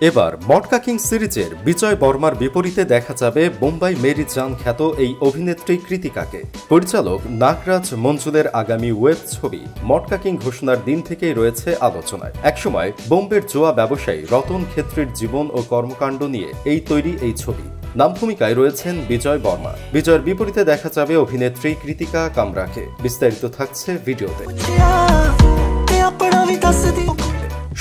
এবার মটকা কিং সিরিজের বিজয় বর্মার বিপরীতে দেখা যাবে বোম্বাই মেরি জান খ্যাত এই অভিনেত্রী কৃতিকাকে। পরিচালক নাগরাজ মঞ্জুলের আগামী ওয়েব ছবি মটকা কিং ঘোষণার দিন থেকেই রয়েছে আলোচনায়। একসময় বোম্বের জুয়া ব্যবসায়ী রতন খেত্রীর জীবন ও কর্মকাণ্ড নিয়ে তৈরি এই ছবি। নাম ভূমিকায় রয়েছেন বিজয় বর্মা। বিজয়ের বিপরীতে দেখা যাবে অভিনেত্রী কৃতিকা কামরাকে। বিস্তারিত থাকছে ভিডিওতে।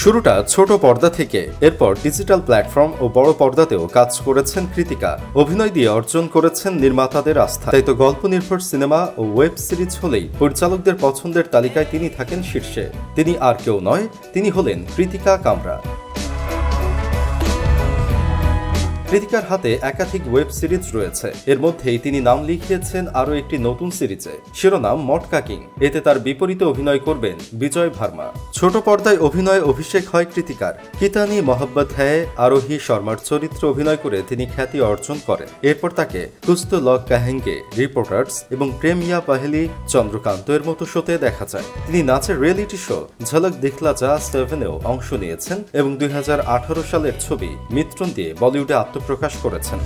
শুরুটা ছোট পর্দা থেকে, এরপর ডিজিটাল প্ল্যাটফর্ম ও বড় পর্দাতেও কাজ করেছেন কৃতিকা। অভিনয় দিয়ে অর্জন করেছেন নির্মাতাদের আস্থা। তাই তো গল্প নির্ভর সিনেমা ও ওয়েব সিরিজ হলেই পরিচালকদের পছন্দের তালিকায় তিনি থাকেন শীর্ষে। তিনি আর কেউ নয়, তিনি হলেন কৃতিকা কামরা। কৃতিকার হাতে একাধিক ওয়েব সিরিজ রয়েছে। এর মধ্যেই তিনি নাম লিখিয়েছেন আরও একটি নতুন সিরিজে, শিরোনাম মটকা কিং। এতে তার বিপরীতে অভিনয় করবেন বিজয় ভার্মা। ছোট পর্দায় অভিনয়ে অভিষেক হয় কৃতিকার। কিতানি মোহাব্বত হ্যায় আরোহী শর্মার চরিত্রে অভিনয় করে তিনি খ্যাতি অর্জন করেন। এরপর তাকে কুছ তো লগ কাহেঙ্গে, রিপোর্টার্স এবং প্রেম ইয়া পহেলি চন্দ্রকান্ত এর মতো শোতে দেখা যায়। তিনি নাচের রিয়েলিটি শো ঝলক দিখলা যা 7-এও অংশ নিয়েছেন এবং 2018 সালের ছবি মিত্রন দিয়ে বলিউডে প্রকাশ করেছেন।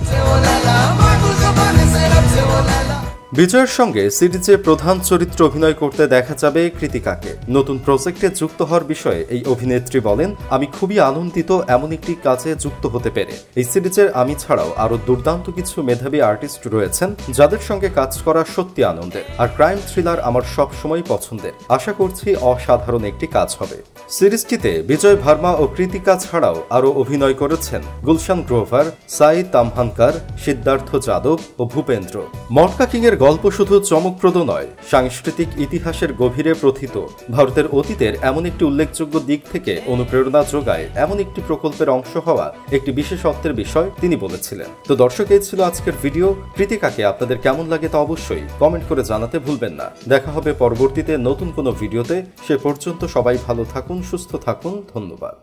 বিজয়ের সঙ্গে সিরিজে প্রধান চরিত্রে অভিনয় করতে দেখা যাবে কৃতিকাকে। নতুন প্রজেক্টে যুক্ত হওয়ার বিষয়ে এই অভিনেত্রী বলেন, আমি খুবই আনন্দিত এমন একটি কাজে যুক্ত হতে পেরে। এই সিরিজের আমি ছাড়াও আরো দুর্দান্ত কিছু মেধাবী আর্টিস্ট রয়েছেন যাদের সঙ্গে কাজ করা সত্যি আনন্দের। আর ক্রাইম থ্রিলার আমার সব সময় পছন্দের। আশা করছি অসাধারণ একটি কাজ হবে। সিরিজটিতে বিজয় ভার্মা ও কৃতিকা ছাড়াও আরো অভিনয় করেছেন গুলশান গ্রোভার, সাই তামহানকার, সিদ্ধার্থ যাদব ও ভূপেন্দ্র। মটকা কিং এর গল্প শুধু চমকপ্রদ নয়, সাংস্কৃতিক ইতিহাসের গভীরে প্রথিত। ভারতের অতীতের এমন একটি উল্লেখযোগ্য দিক থেকে অনুপ্রেরণা যোগায় এমন একটি প্রকল্পের অংশ হওয়া একটি বিশেষত্বের বিষয় তিনি বলেছিলেন। তো দর্শক, এই ছিল আজকের ভিডিও। কৃতিকাকে আপনাদের কেমন লাগে তা অবশ্যই কমেন্ট করে জানাতে ভুলবেন না। দেখা হবে পরবর্তীতে নতুন কোনো ভিডিওতে। সে পর্যন্ত সবাই ভালো থাকুন, সুস্থ থাকুন। ধন্যবাদ।